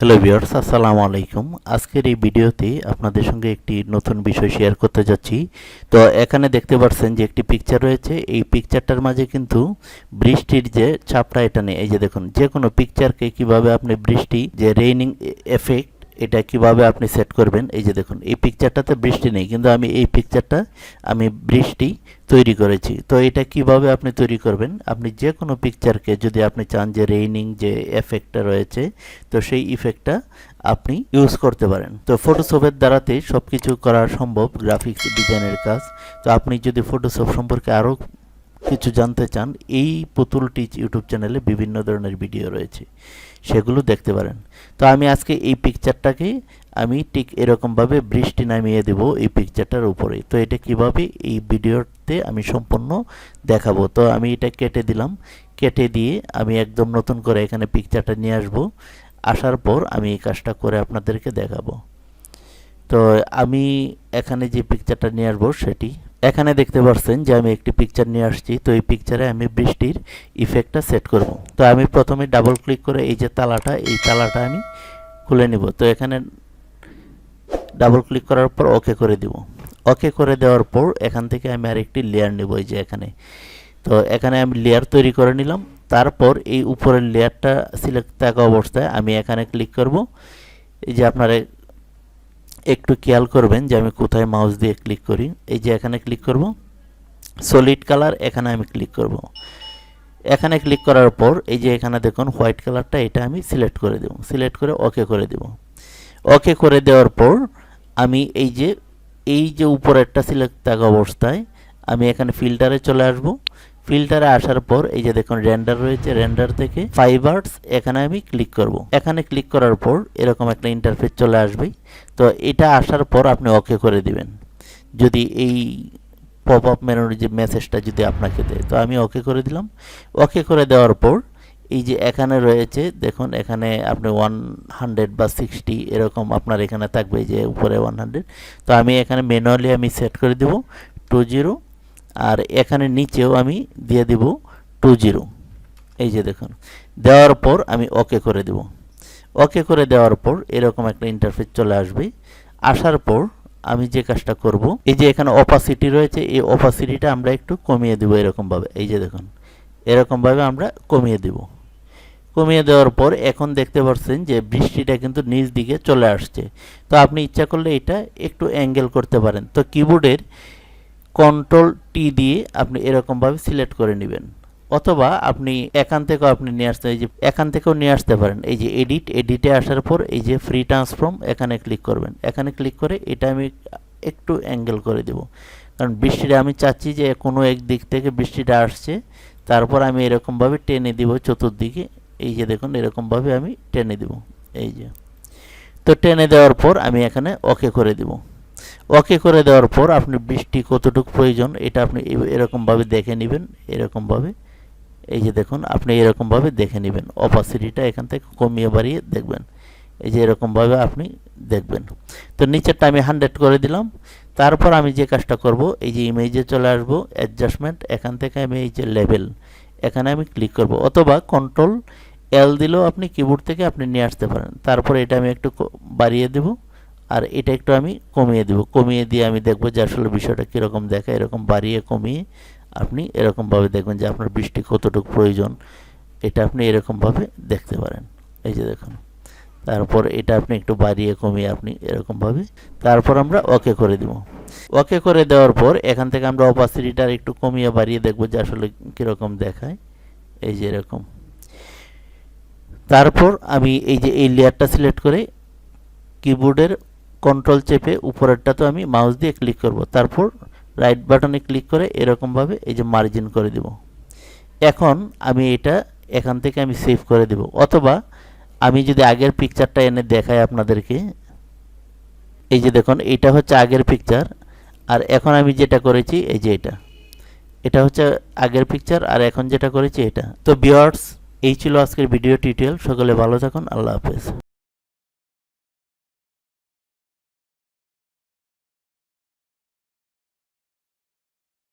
Hello viewers, আসসালামু আলাইকুম। আজকের এই ভিডিওতে আপনাদের সঙ্গে একটি নতুন বিষয় শেয়ার করতে যাচ্ছি। তো এখানে দেখতে পাচ্ছেন যে একটি পিকচার রয়েছে। এই পিকচারটার মাঝে কিন্তু বৃষ্টির যে ছাপটা এটা নেই। এই যে দেখুন, যে কোনো পিকচারকে কিভাবে আপনি বৃষ্টি যে রেইনিং এফেক্ট এটা কিভাবে আপনি সেট করবেন। এই যে দেখুন, এই পিকচারটাতে বৃষ্টি নেই, কিন্তু আমি এই পিকচারটা আমি বৃষ্টি তৈরি করেছি। তো এটা কিভাবে আপনি তৈরি করবেন, আপনি যে কোনো পিকচারকে যদি আপনি চান যে রেইনিং যে এফেক্টটা রয়েছে, তো সেই ইফেক্টটা আপনি ইউজ করতে পারেন। তো ফটোশপের দ্বারাতে সব কিছু করা সম্ভব, গ্রাফিক্স ডিজাইনের কাজ। তো আপনি যদি ফটোশপ সম্পর্কে আরও কিছু জানতে চান, এই পুতুল টিচ ইউটিউব চ্যানেলে বিভিন্ন ধরনের ভিডিও রয়েছে, সেগুলো দেখতে পারেন। তো আমি আজকে এই পিকচারটাকে আমি ঠিক এরকমভাবে বৃষ্টি নামিয়ে দেব এই পিকচারটার উপরে। তো এটা কিভাবে এই ভিডিওতে আমি সম্পূর্ণ দেখাবো। তো আমি এটা কেটে দিলাম, কেটে দিয়ে আমি একদম নতুন করে এখানে পিকচারটা নিয়ে আসবো। আসার পর আমি এই কাজটা করে আপনাদেরকে দেখাবো। তো আমি এখানে যে পিকচারটা নিয়ে আসবো সেটি এখানে দেখতে পাচ্ছেন যে আমি একটি পিকচার নিয়ে আসছি। তো এই পিকচারে আমি বৃষ্টির ইফেক্টটা সেট করব। তো আমি প্রথমে ডাবল ক্লিক করে এই যে তালাটা, এই তালাটা আমি খুলে নিব। তো এখানে ডাবল ক্লিক করার পর ওকে করে দিব। ওকে করে দেওয়ার পর এখান থেকে আমি আরেকটি লেয়ার নেব, এই যে এখানে। তো এখানে আমি লেয়ার তৈরি করে নিলাম। তারপর এই উপরের লেয়ারটা সিলেক্ট থাকা অবস্থায় আমি এখানে ক্লিক করব। এই যে আপনারা একটু খেয়াল করবেন যে আমি কোথায় মাউস দিয়ে ক্লিক করি। এই যে এখানে ক্লিক করব, সলিড কালার, এখানে আমি ক্লিক করব। এখানে ক্লিক করার পর এই যে এখানে দেখুন হোয়াইট কালারটা, এটা আমি সিলেক্ট করে দেব। সিলেক্ট করে ওকে করে দেব। ওকে করে দেওয়ার পর আমি এই যে উপরেরটা সিলেক্ট থাকা অবস্থায় আমি এখানে ফিল্টারে চলে আসব। ফিল্টারে আসার পর এই যে দেখুন রেন্ডার রয়েছে, রেন্ডার থেকে ফাইবার্স এখানে আমি ক্লিক করব। এখানে ক্লিক করার পর এরকম একটা ইন্টারফেস চলে আসবে। তো এটা আসার পর আপনি ওকে করে দিবেন যদি এই পপ আপ মেনুর যে মেসেজটা যদি আপনাকে দেয়। তো আমি ওকে করে দিলাম। ওকে করে দেওয়ার পর এই যে এখানে রয়েছে দেখুন, এখানে আপনি 100 বা 60 এরকম আপনার এখানে থাকবে, যে উপরে 100। তো আমি এখানে ম্যানুয়ালি আমি সেট করে দেব 20, আর এখানে নিচেও আমি দিয়ে দেব 20। এই যে দেখুন, দেওয়ার পর আমি ওকে করে দেব। ওকে করে দেওয়ার পর এরকম একটা ইন্টারফেস চলে আসবে। আসার পর আমি যে কাজটা করব, এই যে এখানে অপাসিটি রয়েছে, এই অপাসিটিটা আমরা একটু কমিয়ে দেব এরকমভাবে। এই যে দেখুন, এরকমভাবে আমরা কমিয়ে দেব। কমিয়ে দেওয়ার পর এখন দেখতে পাচ্ছেন যে বৃষ্টিটা কিন্তু নিচ দিকে চলে আসছে। তো আপনি ইচ্ছা করলে এটা একটু অ্যাঙ্গেল করতে পারেন। তো কিবোর্ডের কন্ট্রোল টি দিয়ে আপনি এরকমভাবে সিলেক্ট করে নেবেন, অথবা আপনি এখান থেকেও আপনি নিয়ে আসতে, এই যে এখান থেকেও নিয়ে আসতে পারেন। এই যে এডিটে আসার পর এই যে ফ্রি ট্রান্সফর্ম এখানে ক্লিক করবেন। এখানে ক্লিক করে এটা আমি একটু অ্যাঙ্গেল করে দেব, কারণ বৃষ্টিটা আমি চাচ্ছি যে কোনো এক দিক থেকে বৃষ্টিটা আসছে। তারপর আমি এরকমভাবে টেনে দিব চতুর্দিকে। এই যে দেখুন, এরকমভাবে আমি টেনে দেব। এই যে, তো টেনে দেওয়ার পর আমি এখানে ওকে করে দেব। ওকে করে দেওয়ার পর আপনি বৃষ্টি কতটুকু প্রয়োজন এটা আপনি এরকমভাবে দেখে নেবেন। এরকমভাবে এই যে দেখুন, আপনি এরকমভাবে দেখে নেবেন। অপাসিটিটা এখান থেকে কমিয়ে বাড়িয়ে দেখবেন। এই যে এরকমভাবে আপনি দেখবেন। তো নিচেরটা আমি 100 করে দিলাম। তারপর আমি যে কাজটা করব, এই যে ইমেজে চলে আসবো, অ্যাডজাস্টমেন্ট, এখান থেকে আমি এই যে লেভেল এখানে আমি ক্লিক করব, অথবা কন্ট্রোল এল দিলেও আপনি কিবোর্ড থেকে আপনি নিয়ে আসতে পারেন। তারপর এটা আমি একটু বাড়িয়ে দেব, আর এটা একটু আমি কমিয়ে দেব। কমিয়ে দিয়ে আমি দেখব যে আসলে বিষয়টা কীরকম দেখা। এরকম বাড়িয়ে কমিয়ে আপনি এরকমভাবে দেখবেন যে আপনার বৃষ্টি কতটুকু প্রয়োজন, এটা আপনি এরকমভাবে দেখতে পারেন। এই যে দেখুন, তারপর এটা আপনি একটু বাড়িয়ে কমিয়ে আপনি এরকমভাবে, তারপর আমরা ওকে করে দেব। ওকে করে দেওয়ার পর এখান থেকে আমরা অপাসিটিটা একটু কমিয়ে বাড়িয়ে দেখব যে আসলে কীরকম দেখায়। এই যে এরকম। তারপর আমি এই যে এই লেয়ারটা সিলেক্ট করে কিবোর্ডের কন্ট্রোল চেপে উপরেরটা তো আমি মাউস দিয়ে ক্লিক করব। তারপর রাইট বাটনে ক্লিক করে এরকমভাবে এই যে মার্জিন করে দেব। এখন আমি এটা এখান থেকে আমি সেভ করে দেব, অথবা আমি যদি আগের পিকচারটা এনে দেখাই আপনাদেরকে। এই যে দেখুন, এটা হচ্ছে আগের পিকচার, আর এখন আমি যেটা করেছি এই যে এটা হচ্ছে আগের পিকচার, আর এখন যেটা করেছি এটা। তো ভিউয়ার্স, এই ছিল আজকের ভিডিও টিউটোরিয়াল। সকলে ভালো থাকুন, আল্লাহ হাফেজ।